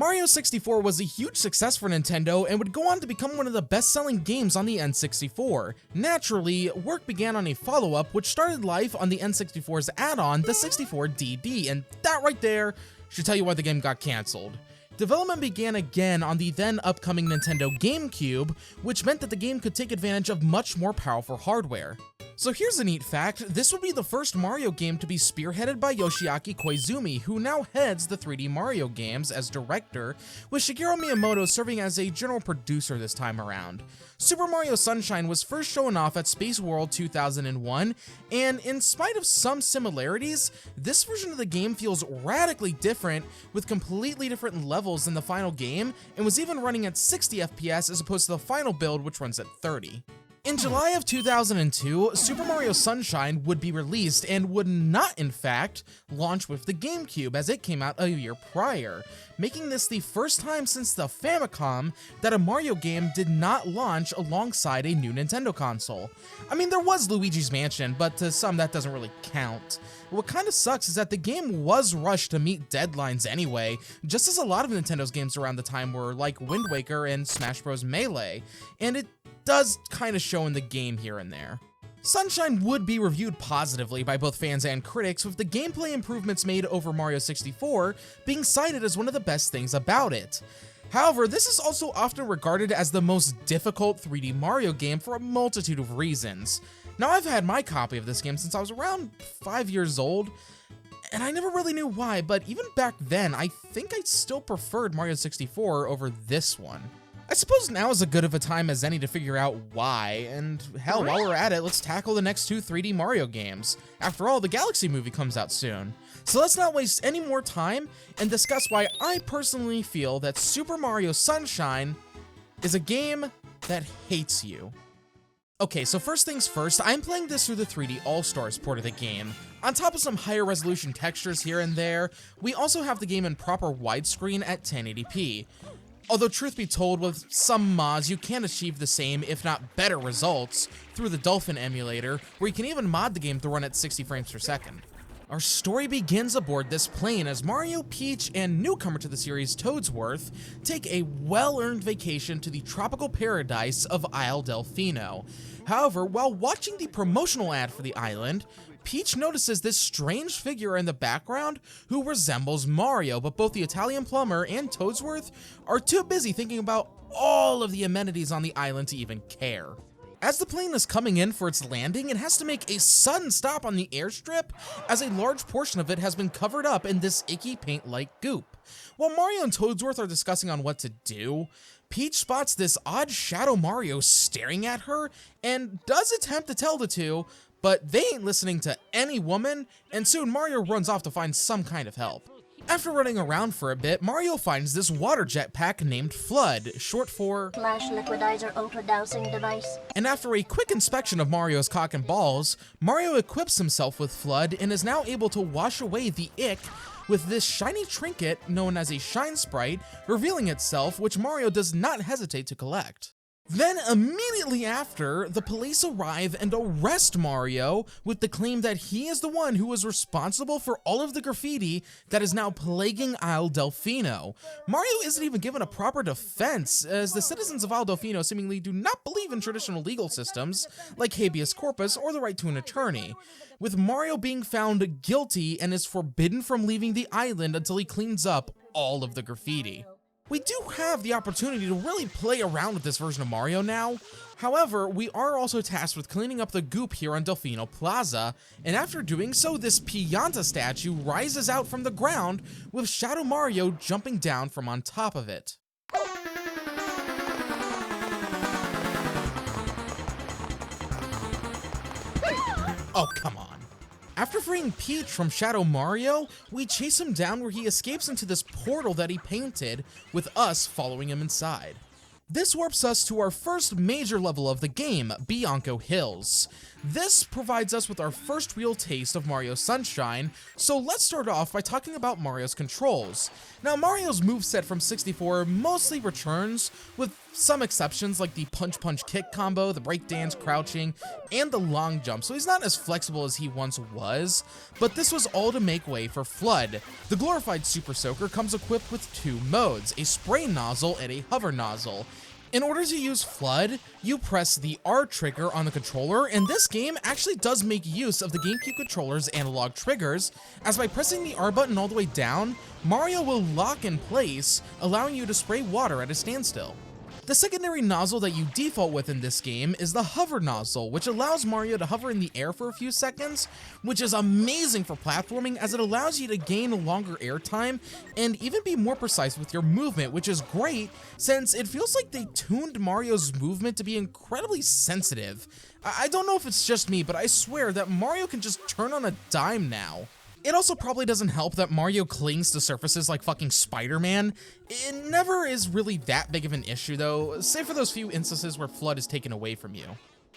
Mario 64 was a huge success for Nintendo and would go on to become one of the best-selling games on the N64. Naturally, work began on a follow-up which started life on the N64's add-on, the 64DD, and that right there should tell you why the game got cancelled. Development began again on the then upcoming Nintendo GameCube, which meant that the game could take advantage of much more powerful hardware. So here's a neat fact, this would be the first Mario game to be spearheaded by Yoshiaki Koizumi, who now heads the 3D Mario games as director, with Shigeru Miyamoto serving as a general producer this time around. Super Mario Sunshine was first shown off at Space World 2001, and in spite of some similarities, this version of the game feels radically different, with completely different levels than the final game, and was even running at 60 FPS as opposed to the final build, which runs at 30. In July of 2002, Super Mario Sunshine would be released and would not, in fact, launch with the GameCube as it came out a year prior, making this the first time since the Famicom that a Mario game did not launch alongside a new Nintendo console. I mean, there was Luigi's Mansion, but to some that doesn't really count. What kind of sucks is that the game was rushed to meet deadlines anyway, just as a lot of Nintendo's games around the time were, like Wind Waker and Smash Bros. Melee, and it does kind of show in the game here and there. Sunshine would be reviewed positively by both fans and critics, with the gameplay improvements made over Mario 64 being cited as one of the best things about it. However, this is also often regarded as the most difficult 3D Mario game for a multitude of reasons. Now, I've had my copy of this game since I was around 5 years old, and I never really knew why, but even back then, I think I still preferred Mario 64 over this one. I suppose now is as good of a time as any to figure out why, and hell, while we're at it, let's tackle the next two 3D Mario games. After all, the Galaxy movie comes out soon. So let's not waste any more time and discuss why I personally feel that Super Mario Sunshine is a game that hates you. Okay, so first things first, I'm playing this through the 3D All-Stars port of the game. On top of some higher resolution textures here and there, we also have the game in proper widescreen at 1080p. Although truth be told, with some mods, you can achieve the same, if not better results, through the Dolphin emulator, where you can even mod the game to run at 60 frames per second. Our story begins aboard this plane as Mario, Peach, and newcomer to the series Toadsworth take a well-earned vacation to the tropical paradise of Isle Delfino. However, while watching the promotional ad for the island, Peach notices this strange figure in the background who resembles Mario, but both the Italian plumber and Toadsworth are too busy thinking about all of the amenities on the island to even care. As the plane is coming in for its landing, it has to make a sudden stop on the airstrip as a large portion of it has been covered up in this icky paint-like goop. While Mario and Toadsworth are discussing on what to do, Peach spots this odd Shadow Mario staring at her and does attempt to tell the two, but they ain't listening to any woman, and soon Mario runs off to find some kind of help. After running around for a bit, Mario finds this water jetpack named Flood, short for Flash Liquidizer Ultra Dousing Device. And after a quick inspection of Mario's cock and balls, Mario equips himself with Flood and is now able to wash away the ick with this shiny trinket known as a Shine Sprite revealing itself, which Mario does not hesitate to collect. Then, immediately after, the police arrive and arrest Mario with the claim that he is the one who was responsible for all of the graffiti that is now plaguing Isle Delfino. Mario isn't even given a proper defense, as the citizens of Isle Delfino seemingly do not believe in traditional legal systems, like habeas corpus or the right to an attorney, with Mario being found guilty and is forbidden from leaving the island until he cleans up all of the graffiti. We do have the opportunity to really play around with this version of Mario now. However, we are also tasked with cleaning up the goop here on Delfino Plaza, and after doing so, this Pianta statue rises out from the ground with Shadow Mario jumping down from on top of it. Oh, come on. After freeing Peach from Shadow Mario, we chase him down where he escapes into this portal that he painted, with us following him inside. This warps us to our first major level of the game, Bianco Hills. This provides us with our first real taste of Mario Sunshine, so let's start off by talking about Mario's controls. Now, Mario's moveset from 64 mostly returns, with some exceptions like the punch-punch-kick combo, the breakdance, crouching, and the long jump, so he's not as flexible as he once was, but this was all to make way for Flood. The glorified Super Soaker comes equipped with two modes, a spray nozzle and a hover nozzle. In order to use Flood, you press the R trigger on the controller, and this game actually does make use of the GameCube controller's analog triggers, as by pressing the R button all the way down, Mario will lock in place, allowing you to spray water at a standstill. The secondary nozzle that you default with in this game is the hover nozzle, which allows Mario to hover in the air for a few seconds, which is amazing for platforming as it allows you to gain longer air time and even be more precise with your movement, which is great since it feels like they tuned Mario's movement to be incredibly sensitive. I don't know if it's just me, but I swear that Mario can just turn on a dime now. It also probably doesn't help that Mario clings to surfaces like fucking Spider-Man. It never is really that big of an issue though, save for those few instances where Flood is taken away from you.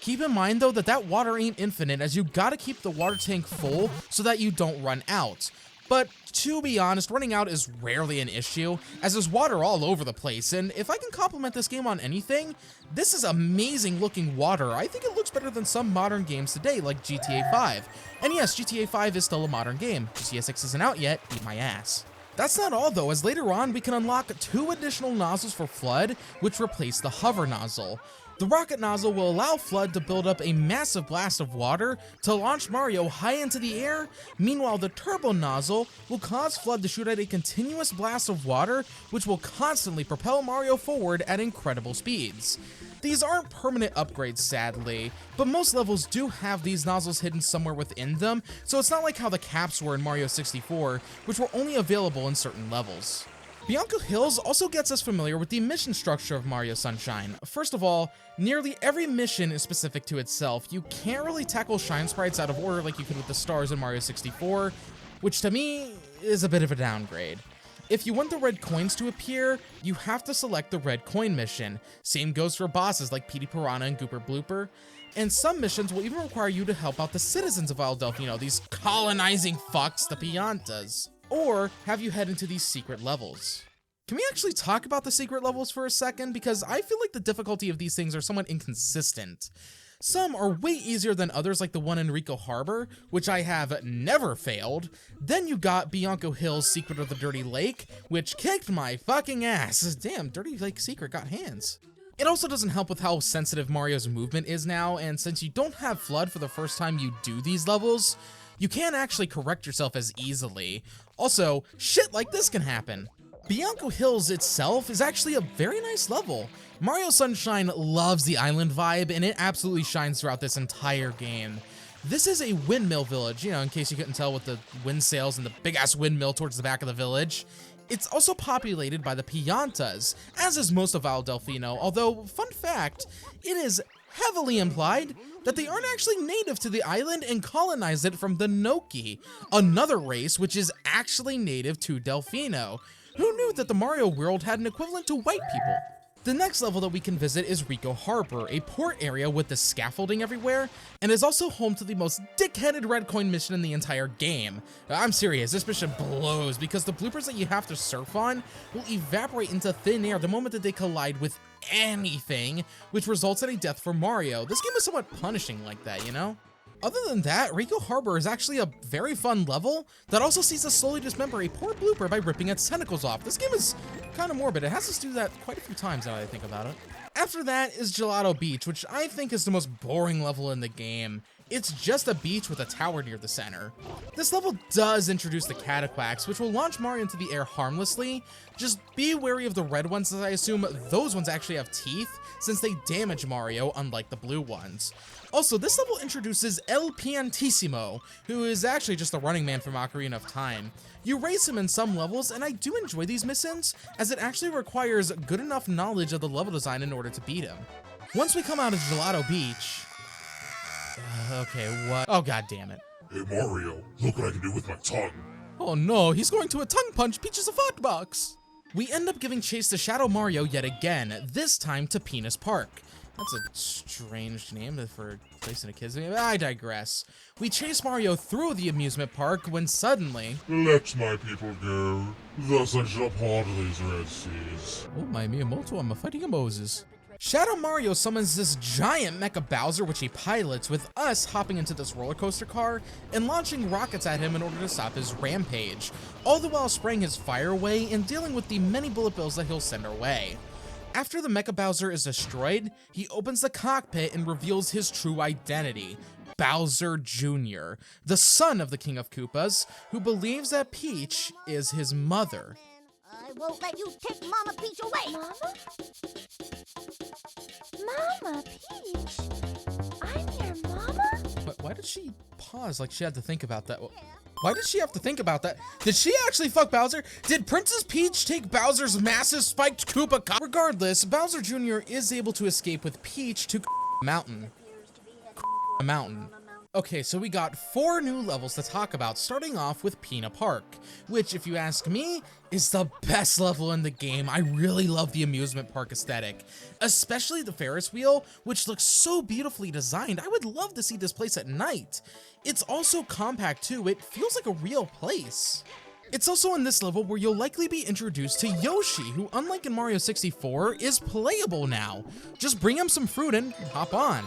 Keep in mind though that water ain't infinite, as you gotta keep the water tank full so that you don't run out. But to be honest, running out is rarely an issue, as there's water all over the place, and if I can compliment this game on anything, this is amazing looking water. I think it looks better than some modern games today, like GTA 5. And yes, GTA 5 is still a modern game. GTA 6 isn't out yet, eat my ass. That's not all though, as later on we can unlock two additional nozzles for Flood, which replace the hover nozzle. The rocket nozzle will allow Flood to build up a massive blast of water to launch Mario high into the air. Meanwhile, the turbo nozzle will cause Flood to shoot at a continuous blast of water, which will constantly propel Mario forward at incredible speeds. These aren't permanent upgrades, sadly, but most levels do have these nozzles hidden somewhere within them, so it's not like how the caps were in Mario 64, which were only available in certain levels. Bianco Hills also gets us familiar with the mission structure of Mario Sunshine. First of all, nearly every mission is specific to itself. You can't really tackle Shine Sprites out of order like you could with the stars in Mario 64, which to me is a bit of a downgrade. If you want the red coins to appear, you have to select the red coin mission. Same goes for bosses like Petey Piranha and Gooper Blooper. And some missions will even require you to help out the citizens of Isle Delfino, these colonizing fucks, the Piantas, or have you head into these secret levels. Can we actually talk about the secret levels for a second? Because I feel like the difficulty of these things are somewhat inconsistent. Some are way easier than others, like the one in Rico Harbor, which I have never failed. Then you got Bianco Hills' Secret of the Dirty Lake, which kicked my fucking ass. Damn, Dirty Lake Secret got hands. It also doesn't help with how sensitive Mario's movement is now, and since you don't have Flood for the first time you do these levels, you can't actually correct yourself as easily. Also, shit like this can happen. Bianco Hills itself is actually a very nice level. Mario Sunshine loves the island vibe, and it absolutely shines throughout this entire game. This is a windmill village, you know, in case you couldn't tell with the wind sails and the big-ass windmill towards the back of the village. It's also populated by the Piantas, as is most of Isle Delfino, although, fun fact, it is heavily implied that they aren't actually native to the island and colonized it from the Noki, another race which is actually native to Delfino. Who knew that the Mario world had an equivalent to white people? The next level that we can visit is Rico Harbor, a port area with the scaffolding everywhere, and is also home to the most dickheaded red coin mission in the entire game. I'm serious, this mission blows because the bloopers that you have to surf on will evaporate into thin air the moment that they collide with anything, which results in a death for Mario. This game is somewhat punishing like that, you know? Other than that, Rico Harbor is actually a very fun level that also sees us slowly dismember a poor blooper by ripping its tentacles off. This game is kind of morbid. It has us do that quite a few times now that I think about it. After that is Gelato Beach, which I think is the most boring level in the game. It's just a beach with a tower near the center. This level does introduce the Cataquacks, which will launch Mario into the air harmlessly. Just be wary of the red ones, as I assume those ones actually have teeth, since they damage Mario, unlike the blue ones. Also, this level introduces El Piantissimo, who is actually just the running man from Ocarina of Time. You race him in some levels, and I do enjoy these missions, as it actually requires good enough knowledge of the level design in order to beat him. Once we come out of Gelato Beach... okay, what? Oh, god damn it. Hey Mario, look what I can do with my tongue. Oh no, he's going to a tongue punch Peach's a fuck box. We end up giving chase to Shadow Mario yet again, this time to Penis Park. That's a strange name for a place in a kid's game. I digress. We chase Mario through the amusement park when suddenly... Let my people go, thus I shall part these red seas. Oh, my Miyamoto, I'm fighting a Moses. Shadow Mario summons this giant Mecha Bowser which he pilots, with us hopping into this roller coaster car and launching rockets at him in order to stop his rampage, all the while spraying his fire away and dealing with the many bullet bills that he'll send our way. After the Mecha Bowser is destroyed, he opens the cockpit and reveals his true identity, Bowser Jr., the son of the King of Koopas, who believes that Peach is his mother. I won't let you take Mama Peach away! Mama Peach? I'm your mama? Why did she pause like she had to think about that? Why did she have to think about that? Did she actually fuck Bowser? Did Princess Peach take Bowser's massive spiked Koopa cock? Regardless, Bowser Jr. is able to escape with Peach to Mountain. Mountain. Okay, so we got 4 new levels to talk about, starting off with Peanut Park, which, if you ask me, is the best level in the game. I really love the amusement park aesthetic, especially the Ferris wheel, which looks so beautifully designed. I would love to see this place at night. It's also compact too, it feels like a real place. It's also in this level where you'll likely be introduced to Yoshi, who, unlike in Mario 64, is playable now. Just bring him some fruit and hop on.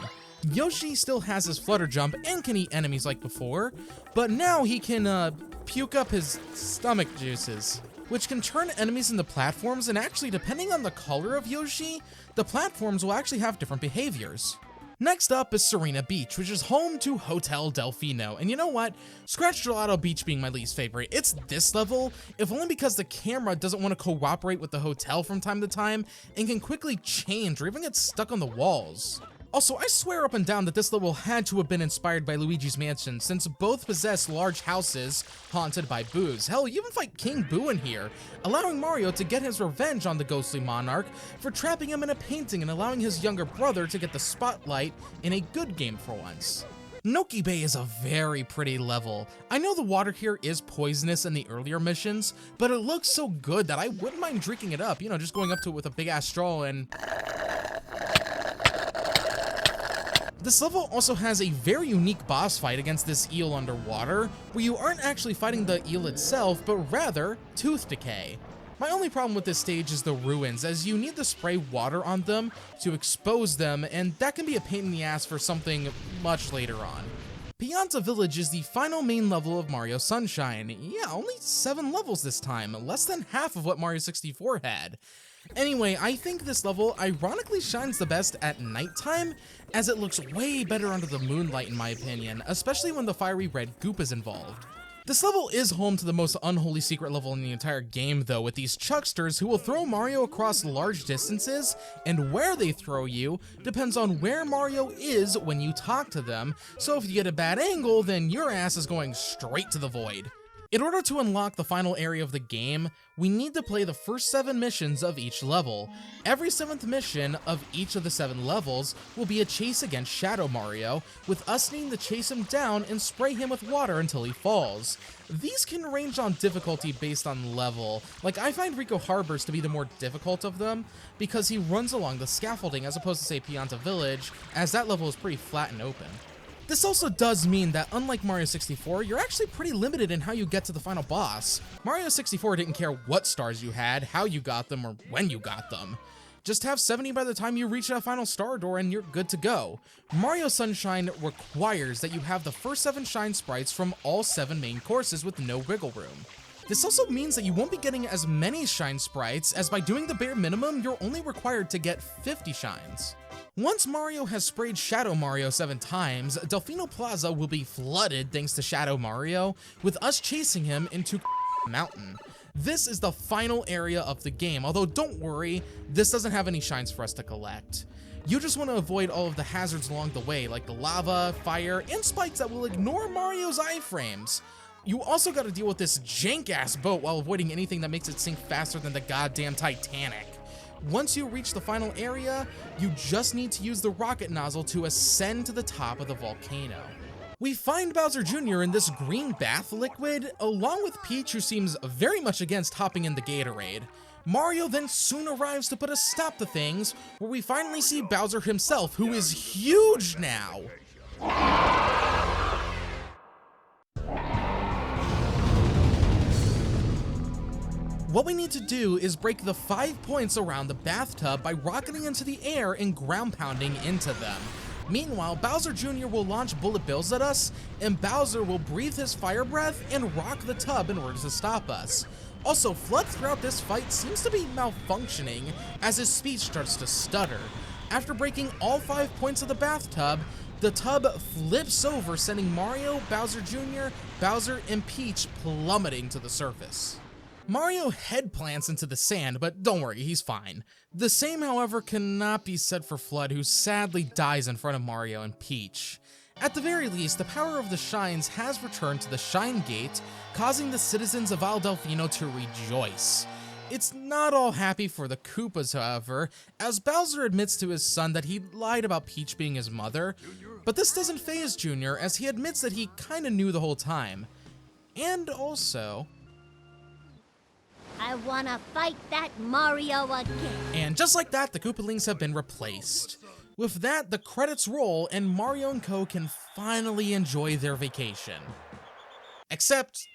Yoshi still has his flutter jump and can eat enemies like before, but now he can puke up his stomach juices, which can turn enemies into platforms, and actually, depending on the color of Yoshi, the platforms will actually have different behaviors. Next up is Serena Beach, which is home to Hotel Delfino, and you know what? Scratch Gelato Beach being my least favorite. It's this level, if only because the camera doesn't want to cooperate with the hotel from time to time, and can quickly change or even get stuck on the walls. Also, I swear up and down that this level had to have been inspired by Luigi's Mansion, since both possess large houses haunted by boos. Hell, you even fight King Boo in here, allowing Mario to get his revenge on the ghostly monarch for trapping him in a painting and allowing his younger brother to get the spotlight in a good game for once. Noki Bay is a very pretty level. I know the water here is poisonous in the earlier missions, but it looks so good that I wouldn't mind drinking it up, you know, just going up to it with a big ass straw and... This level also has a very unique boss fight against this eel underwater, where you aren't actually fighting the eel itself, but rather tooth decay. My only problem with this stage is the ruins, as you need to spray water on them to expose them, and that can be a pain in the ass for something much later on. Pianta Village is the final main level of Mario Sunshine. Yeah, only 7 levels this time, less than half of what Mario 64 had. Anyway, I think this level ironically shines the best at nighttime, as it looks way better under the moonlight in my opinion, especially when the fiery red goop is involved. This level is home to the most unholy secret level in the entire game though, with these chucksters who will throw Mario across large distances, and where they throw you depends on where Mario is when you talk to them, so if you get a bad angle, then your ass is going straight to the void. In order to unlock the final area of the game, we need to play the first 7 missions of each level. Every 7th mission of each of the 7 levels will be a chase against Shadow Mario, with us needing to chase him down and spray him with water until he falls. These can range on difficulty based on level. Like, I find Rico Harbors to be the more difficult of them, because he runs along the scaffolding as opposed to, say, Pianta Village, as that level is pretty flat and open. This also does mean that, unlike Mario 64, you're actually pretty limited in how you get to the final boss. Mario 64 didn't care what stars you had, how you got them, or when you got them. Just have 70 by the time you reach that final star door and you're good to go. Mario Sunshine requires that you have the first 7 shine sprites from all 7 main courses with no wiggle room. This also means that you won't be getting as many shine sprites, as by doing the bare minimum, you're only required to get 50 shines. Once Mario has sprayed Shadow Mario 7 times, Delfino Plaza will be flooded thanks to Shadow Mario, with us chasing him into Mountain. This is the final area of the game, although don't worry, this doesn't have any shines for us to collect. You just want to avoid all of the hazards along the way, like the lava, fire, and spikes that will ignore Mario's iframes. You also gotta deal with this jank-ass boat while avoiding anything that makes it sink faster than the goddamn Titanic. Once you reach the final area, you just need to use the rocket nozzle to ascend to the top of the volcano. We find Bowser Jr. in this green bath liquid, along with Peach, who seems very much against hopping in the Gatorade. Mario then soon arrives to put a stop to things, where we finally see Bowser himself, who is huge now. What we need to do is break the 5 points around the bathtub by rocketing into the air and ground pounding into them. Meanwhile, Bowser Jr. will launch bullet bills at us, and Bowser will breathe his fire breath and rock the tub in order to stop us. Also, FLUDD throughout this fight seems to be malfunctioning as his speech starts to stutter. After breaking all 5 points of the bathtub, the tub flips over, sending Mario, Bowser Jr., Bowser, and Peach plummeting to the surface. Mario head plants into the sand, but don't worry, he's fine. The same, however, cannot be said for FLUDD, who sadly dies in front of Mario and Peach. At the very least, the power of the Shines has returned to the Shine Gate, causing the citizens of Isle Delfino to rejoice. It's not all happy for the Koopas, however, as Bowser admits to his son that he lied about Peach being his mother, but this doesn't faze Jr., as he admits that he kinda knew the whole time. And also, I wanna fight that Mario again. and just like that, the Koopalings have been replaced. With that, the credits roll and Mario and Co can finally enjoy their vacation. Except,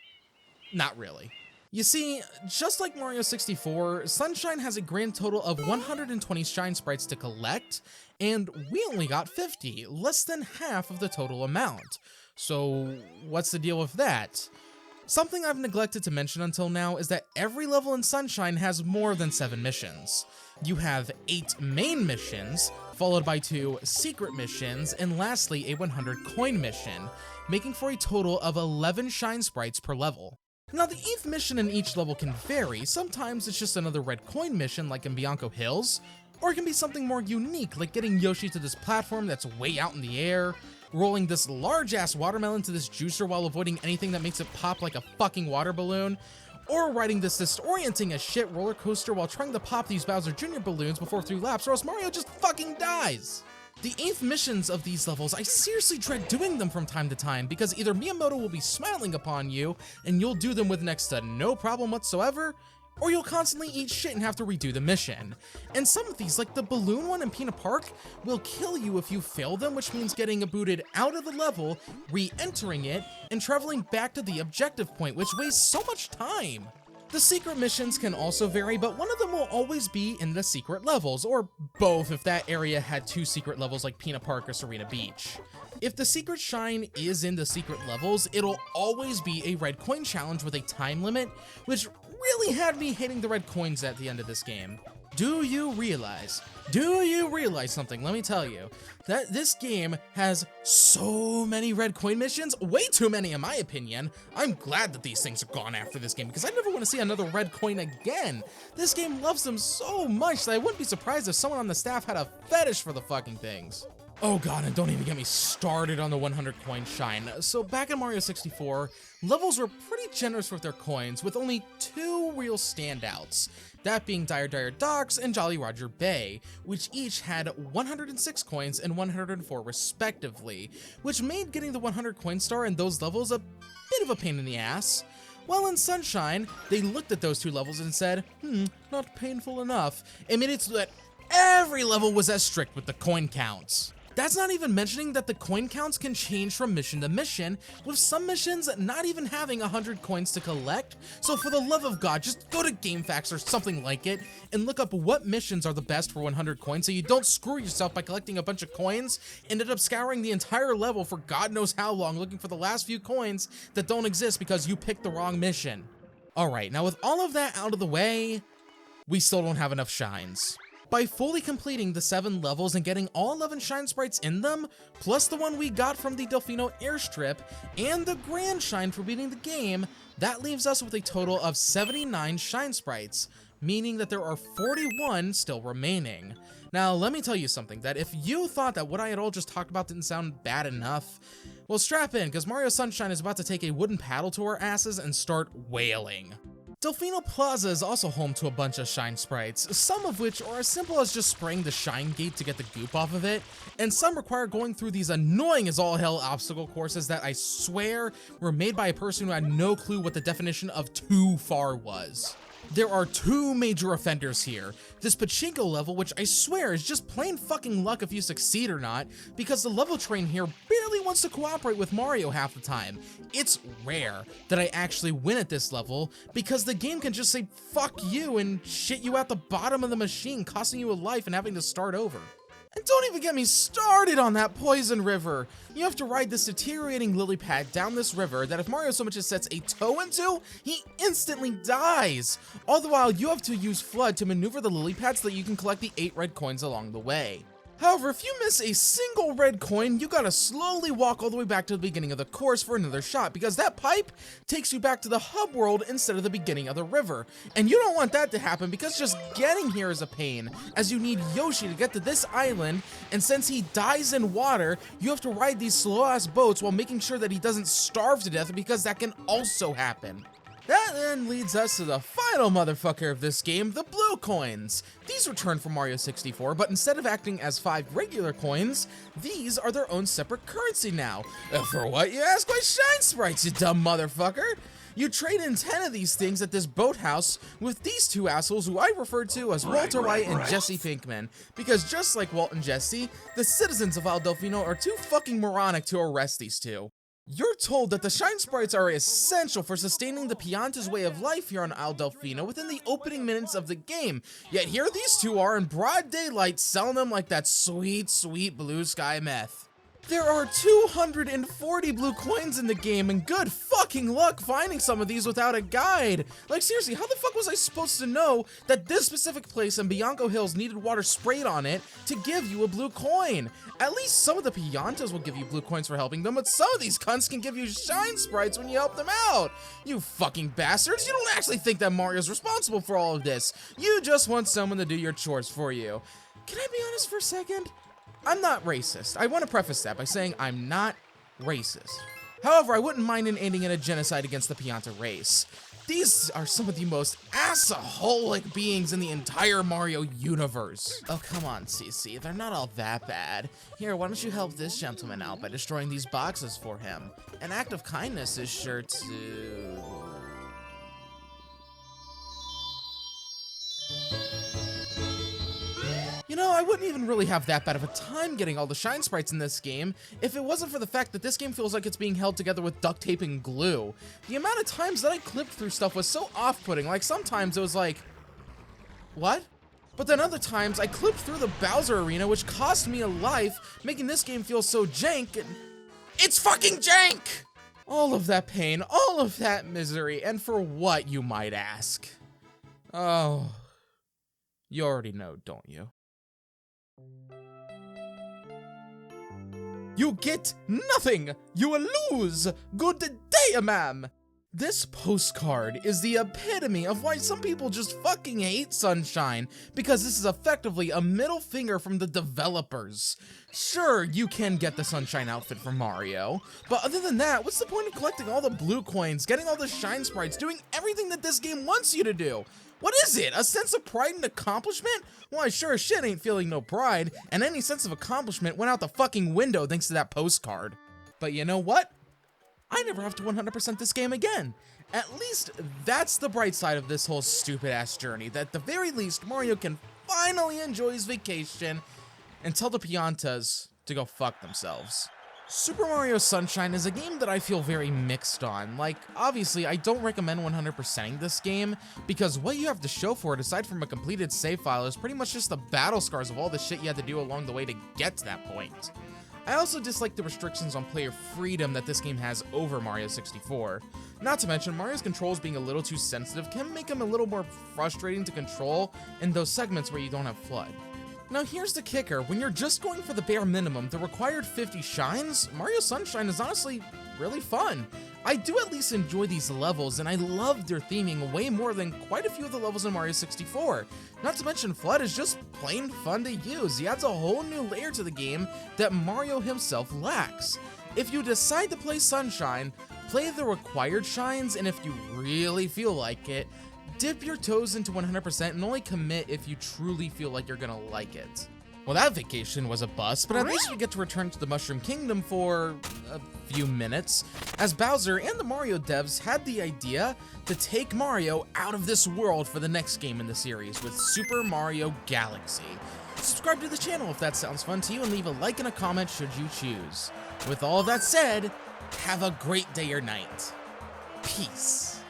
not really. You see, just like Mario 64, Sunshine has a grand total of 120 Shine Sprites to collect, and we only got 50, less than half of the total amount. So what's the deal with that? Something I've neglected to mention until now is that every level in Sunshine has more than 7 missions. You have 8 main missions, followed by 2 secret missions, and lastly a 100 coin mission, making for a total of 11 Shine Sprites per level. Now the 8th mission in each level can vary. Sometimes it's just another red coin mission like in Bianco Hills, or it can be something more unique like getting Yoshi to this platform that's way out in the air, rolling this large-ass watermelon to this juicer while avoiding anything that makes it pop like a fucking water balloon, or riding this disorienting as shit roller coaster while trying to pop these Bowser Jr. balloons before 3 laps or else Mario just fucking dies. The 8th missions of these levels, I seriously dread doing them from time to time because either Miyamoto will be smiling upon you and you'll do them with next to no problem whatsoever, or you'll constantly eat shit and have to redo the mission. And some of these, like the balloon one in Peanut Park, will kill you if you fail them, which means getting booted out of the level, re-entering it, and traveling back to the objective point, which wastes so much time. The secret missions can also vary, but one of them will always be in the secret levels, or both if that area had 2 secret levels like Peanut Park or Serena Beach. If the secret shine is in the secret levels, it'll always be a red coin challenge with a time limit, which really had me hitting the red coins at the end of this game. Do you realize something? Let me tell you, that this game has so many red coin missions, way too many in my opinion. I'm glad that these things are gone after this game because I never want to see another red coin again. This game loves them so much that I wouldn't be surprised if someone on the staff had a fetish for the fucking things. Oh god, and don't even get me started on the 100 coin shine. So back in Mario 64, levels were pretty generous with their coins, with only 2 real standouts. That being Dire Dire Docks and Jolly Roger Bay, which each had 106 coins and 104 respectively, which made getting the 100 coin star in those levels a bit of a pain in the ass. While in Sunshine, they looked at those 2 levels and said, not painful enough, and made it so that every level was as strict with the coin counts. That's not even mentioning that the coin counts can change from mission to mission, with some missions not even having 100 coins to collect. So for the love of God, just go to GameFAQs or something like it and look up what missions are the best for 100 coins so you don't screw yourself by collecting a bunch of coins and end up scouring the entire level for God knows how long looking for the last few coins that don't exist because you picked the wrong mission. Alright, now with all of that out of the way, we still don't have enough shines. By fully completing the 7 levels and getting all 11 Shine Sprites in them, plus the one we got from the Delfino airstrip, and the Grand Shine for beating the game, that leaves us with a total of 79 Shine Sprites, meaning that there are 41 still remaining. Now, let me tell you something, that if you thought that what I had all just talked about didn't sound bad enough, well, strap in, because Mario Sunshine is about to take a wooden paddle to our asses and start wailing. Delfino Plaza is also home to a bunch of Shine Sprites, some of which are as simple as just spraying the Shine Gate to get the goop off of it, and some require going through these annoying as all hell obstacle courses that I swear were made by a person who had no clue what the definition of too far was. There are two major offenders here. This pachinko level, which I swear is just plain fucking luck if you succeed or not, because the level train here barely wants to cooperate with Mario half the time. It's rare that I actually win at this level, because the game can just say fuck you and shit you out the bottom of the machine, costing you a life and having to start over. And don't even get me started on that poison river. You have to ride this deteriorating lily pad down this river that if Mario so much as sets a toe into, he instantly dies. All the while you have to use FLUDD to maneuver the lily pad so that you can collect the 8 red coins along the way. However, if you miss a single red coin, you gotta slowly walk all the way back to the beginning of the course for another shot, because that pipe takes you back to the hub world instead of the beginning of the river. And you don't want that to happen, because just getting here is a pain, as you need Yoshi to get to this island, and since he dies in water, you have to ride these slow-ass boats while making sure that he doesn't starve to death, because that can also happen. That then leads us to the final motherfucker of this game, the blue coins. These return from Mario 64, but instead of acting as 5 regular coins, these are their own separate currency now. For what, you ask? Why shine sprites, you dumb motherfucker? You trade in 10 of these things at this boathouse with these two assholes who I refer to as Walter White and Jesse Pinkman, because just like Walt and Jesse, the citizens of Al Delfino are too fucking moronic to arrest these two. You're told that the shine sprites are essential for sustaining the Piantas way of life here on Al Delfino within the opening minutes of the game, yet here these two are in broad daylight selling them like that sweet, sweet blue sky meth. There are 240 blue coins in the game, and good fucking luck finding some of these without a guide. Like seriously, how the fuck was I supposed to know that this specific place in Bianco Hills needed water sprayed on it to give you a blue coin? At least some of the Piantas will give you blue coins for helping them, but some of these cunts can give you shine sprites when you help them out. You fucking bastards, you don't actually think that Mario's responsible for all of this. You just want someone to do your chores for you. Can I be honest for a second? I'm not racist. I want to preface that by saying I'm not racist. However, I wouldn't mind aiding in a genocide against the Pianta race. These are some of the most assaholic beings in the entire Mario universe. Oh, come on, CeeCee. They're not all that bad. Here, why don't you help this gentleman out by destroying these boxes for him? An act of kindness is sure to... You know, I wouldn't even really have that bad of a time getting all the shine sprites in this game if it wasn't for the fact that this game feels like it's being held together with duct tape and glue. The amount of times that I clipped through stuff was so off-putting, like sometimes it was like, what? But then other times I clipped through the Bowser arena, which cost me a life, making this game feel so jank, and it's fucking jank! All of that pain, all of that misery, and for what, you might ask? Oh, you already know, don't you? You get nothing! You lose! Good day, ma'am! This postcard is the epitome of why some people just fucking hate Sunshine, because this is effectively a middle finger from the developers. Sure, you can get the Sunshine outfit from Mario, but other than that, what's the point of collecting all the blue coins, getting all the shine sprites, doing everything that this game wants you to do? What is it? A sense of pride and accomplishment? Well, I sure as shit ain't feeling no pride, and any sense of accomplishment went out the fucking window thanks to that postcard. But you know what? I never have to 100% this game again. At least that's the bright side of this whole stupid-ass journey, that at the very least, Mario can finally enjoy his vacation and tell the Piantas to go fuck themselves. Super Mario Sunshine is a game that I feel very mixed on. Like, obviously, I don't recommend 100%ing this game, because what you have to show for it, aside from a completed save file, is pretty much just the battle scars of all the shit you had to do along the way to get to that point. I also dislike the restrictions on player freedom that this game has over Mario 64. Not to mention, Mario's controls being a little too sensitive can make him a little more frustrating to control in those segments where you don't have FLUDD. Now here's the kicker, when you're just going for the bare minimum, the required 50 shines, Mario Sunshine is honestly really fun. I do at least enjoy these levels, and I love their theming way more than quite a few of the levels in Mario 64. Not to mention, FLUDD is just plain fun to use. He adds a whole new layer to the game that Mario himself lacks. If you decide to play Sunshine, play the required shines, and if you really feel like it, dip your toes into 100% and only commit if you truly feel like you're gonna like it. Well, that vacation was a bust, but at least we get to return to the Mushroom Kingdom for a few minutes, as Bowser and the Mario devs had the idea to take Mario out of this world for the next game in the series with Super Mario Galaxy. Subscribe to the channel if that sounds fun to you, and leave a like and a comment should you choose. With all of that said, have a great day or night. Peace.